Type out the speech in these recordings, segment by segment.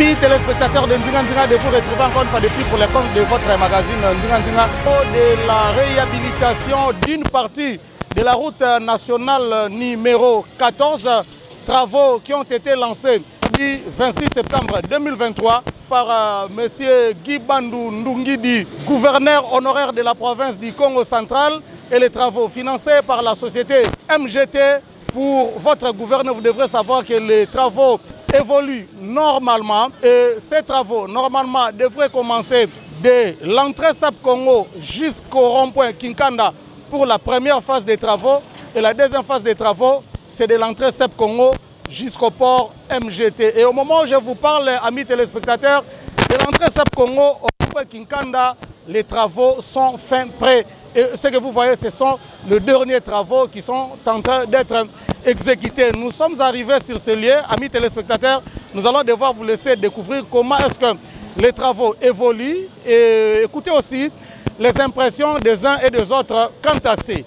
Amis téléspectateurs de Ndinga Ndinga, de vous retrouver encore une fois depuis pour les comptes de votre magazine Ndinga Ndinga, de la réhabilitation d'une partie de la route nationale numéro 14, travaux qui ont été lancés le 26 septembre 2023 par M. Guy Bandou Ndungidi, gouverneur honoraire de la province du Congo central, et les travaux financés par la société MGT. Pour votre gouverneur, vous devrez savoir que les travaux évoluent normalement et ces travaux normalement devraient commencer de l'entrée SAP Congo jusqu'au rond-point Kinkanda pour la première phase des travaux, et la deuxième phase des travaux c'est de l'entrée SAP Congo jusqu'au port MGT. Et au moment où je vous parle, amis téléspectateurs, de l'entrée SAP Congo au rond-point Kinkanda, les travaux sont fin prêts. Et ce que vous voyez, ce sont les derniers travaux qui sont en train d'être exécutés. Nous sommes arrivés sur ce lieu, amis téléspectateurs. Nous allons devoir vous laisser découvrir comment est-ce que les travaux évoluent et écoutez aussi les impressions des uns et des autres quant à ces.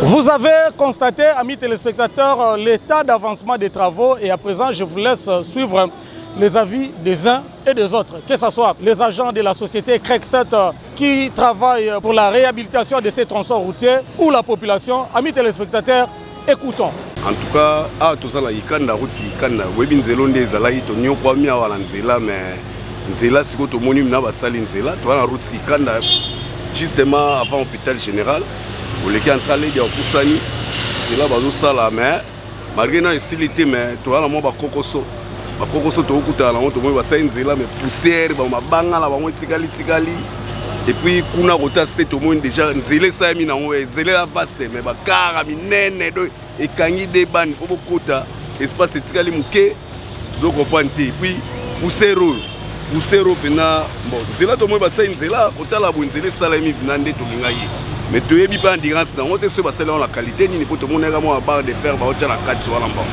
Vous avez constaté, amis téléspectateurs, l'état d'avancement des travaux, et à présent je vous laisse suivre les avis des uns et des autres, que ce soit les agents de la société CREC7 qui travaillent pour la réhabilitation de ces tronçons routiers ou la population. Amis téléspectateurs, écoutons. En tout cas, tout ça, la route, justement avant l'hôpital général. Vous les gens traînent des opusani, c'est là bas ça là mais malgré nos facilités mais toi là moi ba kokoso to okuta là on te moi ba sainzela mais poussière ba mabanga là ba moi tikali et puis kuna kota c'est au moins déjà nzele ça mi na on nzele la vaste mais ba kara minene do et kangi de ban pour kota espace tikali muke zo comprendre et puis poussière pena bon nzela to moi ba sainzela kota la bonzele salami binande to lingaye. Mais tu es bien en dirance dans votre la qualité ni pour tout le monde a barre de fer ba la 4 sur l'embord.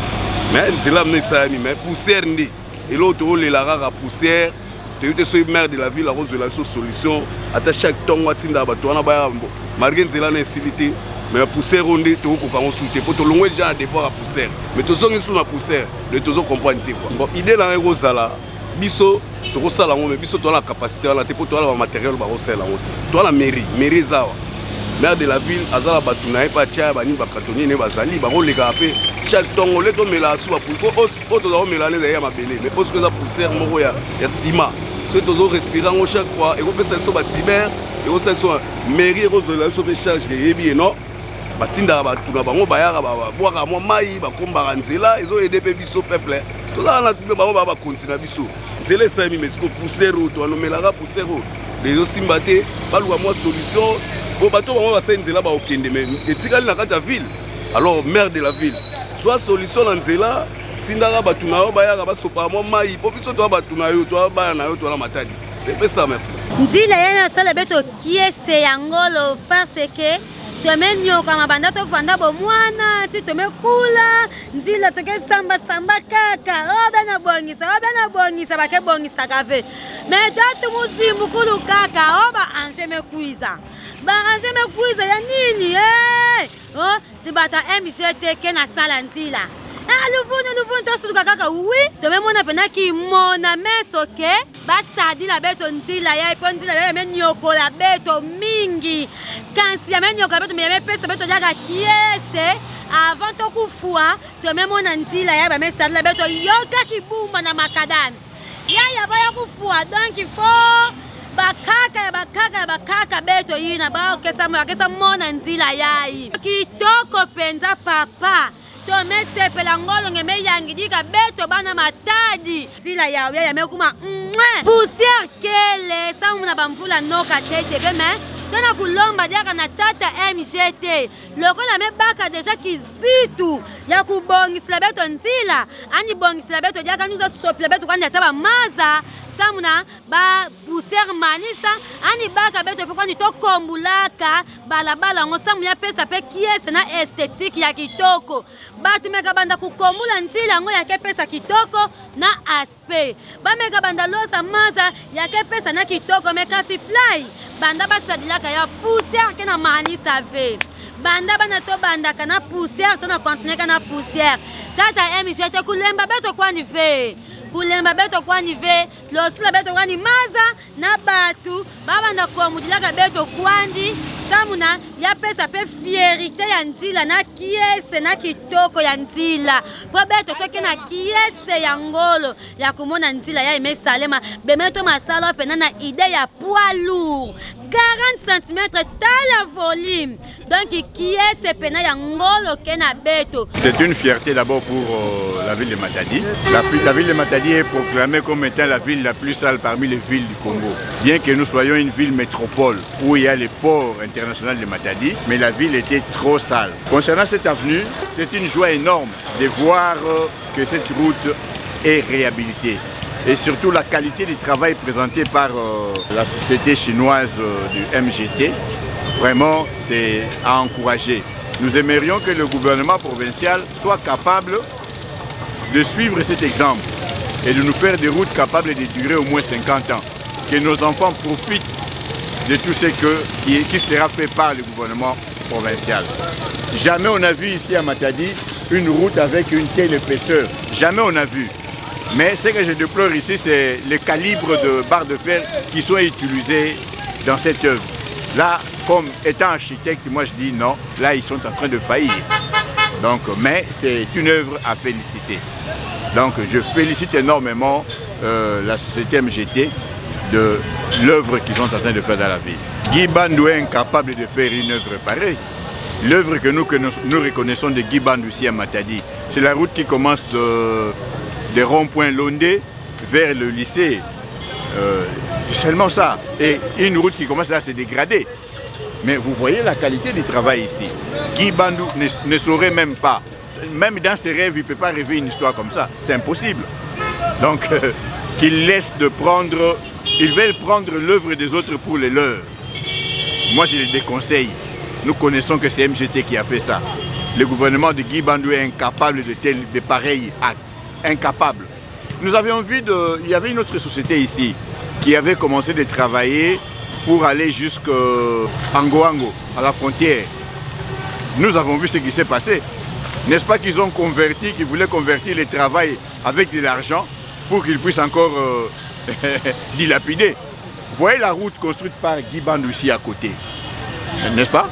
Mais c'est là mais poussière ni et l'autre les la rare poussière tu es ce maire de la ville à rose de la solution à chaque temps watinda ba to na ba malgré c'est là l'incilité mais la poussière on dit to ko consulter pour tout le monde déjà des fois à poussière mais to sont sur la poussière de to comprendre quoi. Bon idée là un rose là biso to sala mais biso to la capacité là pour toi le matériel ba rosela toi la mairie ça. Maire de la ville, Azala Batuna, Patia, Bani Bakatoni, Nebazali, Baro Legapé, chaque temps on les donne la soie pour autres mélanger derrière ma belle. Mais parce que ça poussière, Moroya, il y a Sima. Ceux qui ont respiré chaque fois, et on peut s'asseoir Batimer, et on s'asseoir mairie, Rose de la sauvetage, et bien non. Batinda Batuna, Bango Bayara, Bois à moi, Maï, Bakombaranzela, ils ont aidé Bébiso peuple. Tout là, on a continué à Bissou. C'est les 5 000, mais ce que poussière, on a nommé la poussière. Les aussi mbattés, pas loin moi solution. Bon, bateau, on va faire une zéla, mais et tigali na kata ville. Alors, maire de la ville, soit solution dans zéla, tindara batuna, bayara basopa, moi maï, popiso toi batuna yo, toi bayana yo, toi la matadi. C'est un peu ça, merci. Nzila yana sala beto qui est Seyangolo parce que tome nyoka mabanda tovanda bomwana ti tome kula nzila toke samba kaka obana bongisa bake bongisa kafe me tatu muzimu kulu kaka oba anje mekuiza ya nini tibata MGT ke na sala nzila luvunu tosuluka kaka wi tomemona pena kimona meso ke basadila beto nzila ya ipo nzila ya menyokola beto mingi kansi ya menyokola beto mepesa beto jaka kiese avant tokufua tomemona nzila ya bamesadila beto yoka kibumba na makadami ya baya kufua donc il faut bakaka beto yina bakesa mona nzila yai kitoko penza papa tome sepela ngolo ngeme yangidika beto bana matadi nzila yao ya mekuma poussière kele samuna bamvula noka tete beme tona kulomba diaka na tata MGT lokola mebaka deja kizitu ya kubongisila beto nzila ani bongisila beto diaka nuza sopila beto kwani ataba maza samuna ba poussière manisa ani baka beto pokoni tokombulaka balabala ngo samu ya pesa pe kiese na esthétique ya kitoko batu meka banda kukombula nzila ngo yake pesa kitoko na aspect bameka banda losa maza yake pesa na kitoko meka supply banda basadilaka ya poussière ke na manisa ve banda bana to banda kana poussière to na continuer kana poussière tata MGT kulemba beto kwani ve kulemba beto kwani ve losila beto kwani maza na batu babanda komudilaka beto kwandi samuna ya pesa pe fierité ya nzila na kiese na kitoko ya nzila po beto toke na kiese ya ngolo ya kumona nzila ya imesalema bemeto masalo pena na ide ya poids lourd 40 cm tala volume donc kiese pena ya ngolo ke na beto. C'est une fierté d'abord pour la ville de Matadi. La ville de Matadi est proclamée comme étant la ville la plus sale parmi les villes du Congo. Bien que nous soyons une ville métropole où il y a les ports internationaux de Matadi, mais la ville était trop sale. Concernant cette avenue, c'est une joie énorme de voir que cette route est réhabilitée. Et surtout la qualité du travail présenté par la société chinoise du MGT, vraiment c'est à encourager. Nous aimerions que le gouvernement provincial soit capable de suivre cet exemple et de nous faire des routes capables de durer au moins 50 ans. Que nos enfants profitent de tout ce qui sera fait par le gouvernement provincial. Jamais on a vu ici à Matadi une route avec une telle épaisseur. Jamais on a vu. Mais ce que je déplore ici, c'est le calibre de barres de fer qui sont utilisés dans cette œuvre. Là, comme étant architecte, moi je dis non, là ils sont en train de faillir. Donc, mais c'est une œuvre à féliciter. Donc je félicite énormément la société MGT de l'œuvre qu'ils sont en train de faire dans la ville. Guy Bandou est incapable de faire une œuvre pareille. L'œuvre que nous reconnaissons de Guy Bandou ici à Matadi, c'est la route qui commence de rond-point Londé vers le lycée. Seulement ça. Et une route qui commence à se dégrader. Mais vous voyez la qualité du travail ici. Guy Bandou ne saurait même pas. Même dans ses rêves, il ne peut pas rêver une histoire comme ça. C'est impossible. Donc, qu'il laisse de prendre... Ils veulent prendre l'œuvre des autres pour les leurs. Moi, je les déconseille. Nous connaissons que c'est MGT qui a fait ça. Le gouvernement de Guy Bandou est incapable de pareils actes. Incapable. Nous avions vu, il y avait une autre société ici qui avait commencé de travailler pour aller jusqu'à Angoango, à la frontière. Nous avons vu ce qui s'est passé. N'est-ce pas qu'ils ont converti, qu'ils voulaient convertir le travail avec de l'argent pour qu'ils puissent encore dilapider. Vous voyez la route construite par Guy Bandou ici à côté, n'est-ce pas?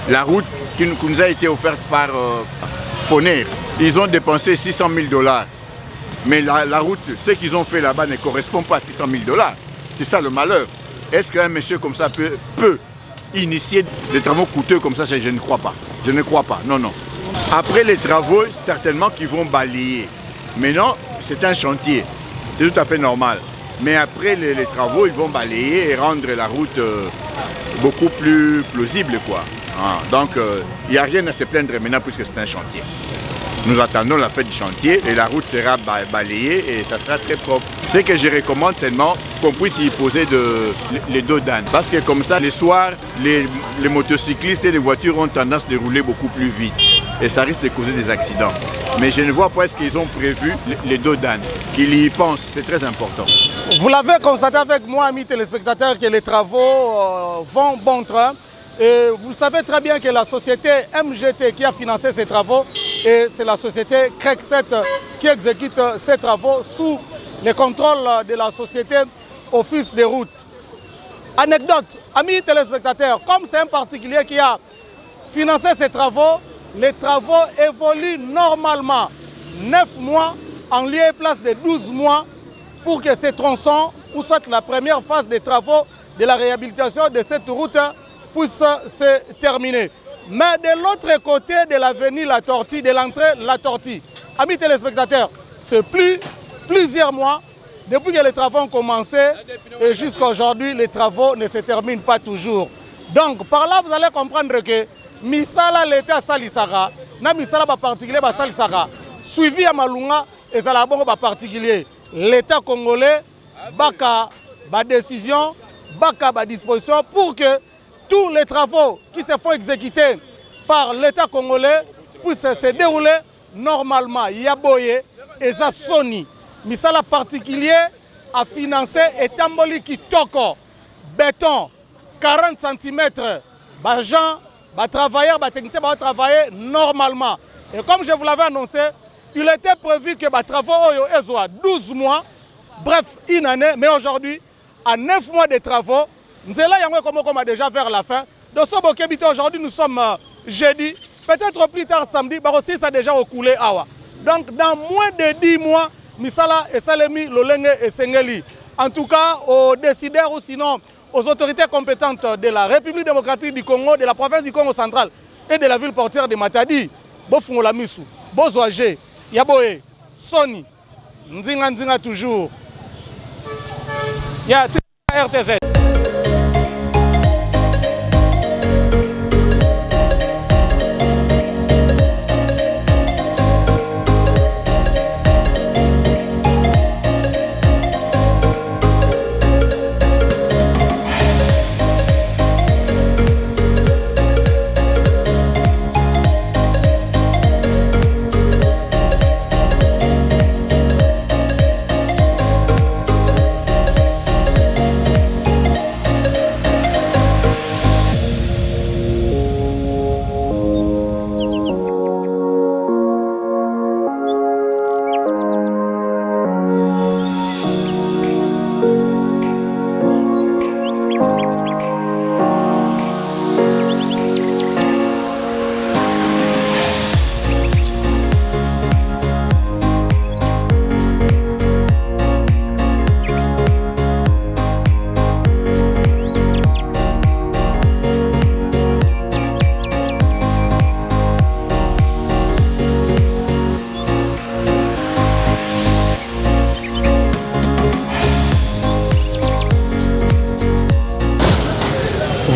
La route qui nous a été offerte par Foner. Ils ont dépensé 600 000 $. Mais la route, ce qu'ils ont fait là-bas ne correspond pas à 600 000 $. C'est ça le malheur. Est-ce qu'un monsieur comme ça peut initier des travaux coûteux comme ça? Je ne crois pas. Je ne crois pas. Non, non. Après les travaux, certainement qu'ils vont balayer. Mais non, c'est un chantier. C'est tout à fait normal. Mais après les travaux, ils vont balayer et rendre la route beaucoup plus plausible, quoi. Donc, il n'y a rien à se plaindre maintenant puisque c'est un chantier. Nous attendons la fin du chantier et la route sera balayée et ça sera très propre. Ce que je recommande seulement qu'on puisse y poser les dos d'âne. Parce que comme ça, les soirs, les motocyclistes et les voitures ont tendance de rouler beaucoup plus vite. Et ça risque de causer des accidents. Mais je ne vois pas est-ce qu'ils ont prévu les dos d'âne. Qu'ils y pensent, c'est très important. Vous l'avez constaté avec moi, amis téléspectateurs, que les travaux vont bon train. Et vous le savez très bien que la société MGT qui a financé ces travaux, et c'est la société CREC7 qui exécute ces travaux sous le contrôle de la société Office des routes. Anecdote, amis téléspectateurs, comme c'est un particulier qui a financé ces travaux, les travaux évoluent normalement 9 mois en lieu et place de 12 mois pour que ces tronçons, ou soit la première phase des travaux de la réhabilitation de cette route, puisse se terminer. Mais de l'autre côté de l'avenue La Tortue, de l'entrée La Tortue, amis téléspectateurs, c'est plusieurs mois depuis que les travaux ont commencé et jusqu'à aujourd'hui, les travaux ne se terminent pas toujours. Donc, par là, vous allez comprendre que Misala l'État Salisara, na Misala particulier Salisara, suivi à Malunga et Zalabon particulier. L'État congolais, baka décision, baka disposition pour que tous les travaux qui se font exécuter par l'État congolais puissent se dérouler normalement. Yaboye et Sony. Misala particulier a financé et Tamboli Kitoko, béton, 40 cm, gens, travailleurs, techniciens vont travailler normalement. Et comme je vous l'avais annoncé, il était prévu que les travaux soient 12 mois, bref, une année, mais aujourd'hui, à 9 mois de travaux, nous sommes déjà vers la fin. Donc, aujourd'hui, nous sommes jeudi, peut-être plus tard samedi, mais aussi ça a déjà recoulé. Donc, dans moins de 10 mois, Misala et Salemi, Lolenge et Sengeli. En tout cas, aux décideurs ou sinon aux autorités compétentes de la République démocratique du Congo, de la province du Congo central et de la ville portière de Matadi, Bofungola Misu, Bozoagé, Yaboé, Sony, Nzinga Nzinga toujours. Ya RTZ.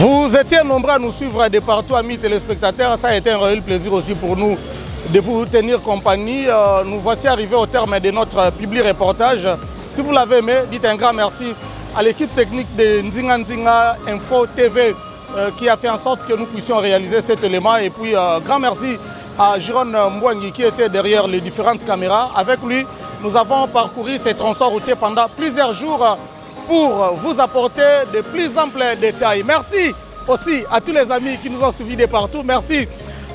Vous étiez nombreux à nous suivre de partout, amis téléspectateurs. Ça a été un réel plaisir aussi pour nous de vous tenir compagnie. Nous voici arrivés au terme de notre public reportage. Si vous l'avez aimé, dites un grand merci à l'équipe technique de Nzinga Nzinga Info TV qui a fait en sorte que nous puissions réaliser cet élément. Et puis, grand merci à Jérôme Mbouangi qui était derrière les différentes caméras. Avec lui, nous avons parcouru ces tronçons routiers pendant plusieurs jours pour vous apporter de plus amples détails. Merci aussi à tous les amis qui nous ont suivis de partout. Merci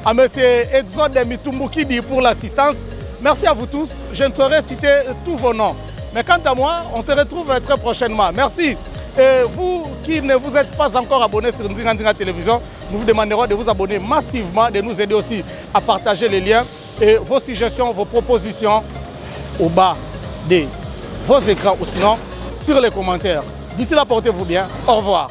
à M. Exode Mitumbukidi pour l'assistance. Merci à vous tous. Je ne saurais citer tous vos noms. Mais quant à moi, on se retrouve très prochainement. Merci. Et vous qui ne vous êtes pas encore abonnés sur Nzinga Nzinga Télévision, nous vous demanderons de vous abonner massivement, de nous aider aussi à partager les liens et vos suggestions, vos propositions au bas de vos écrans ou sinon sur les commentaires. D'ici là, portez-vous bien. Au revoir.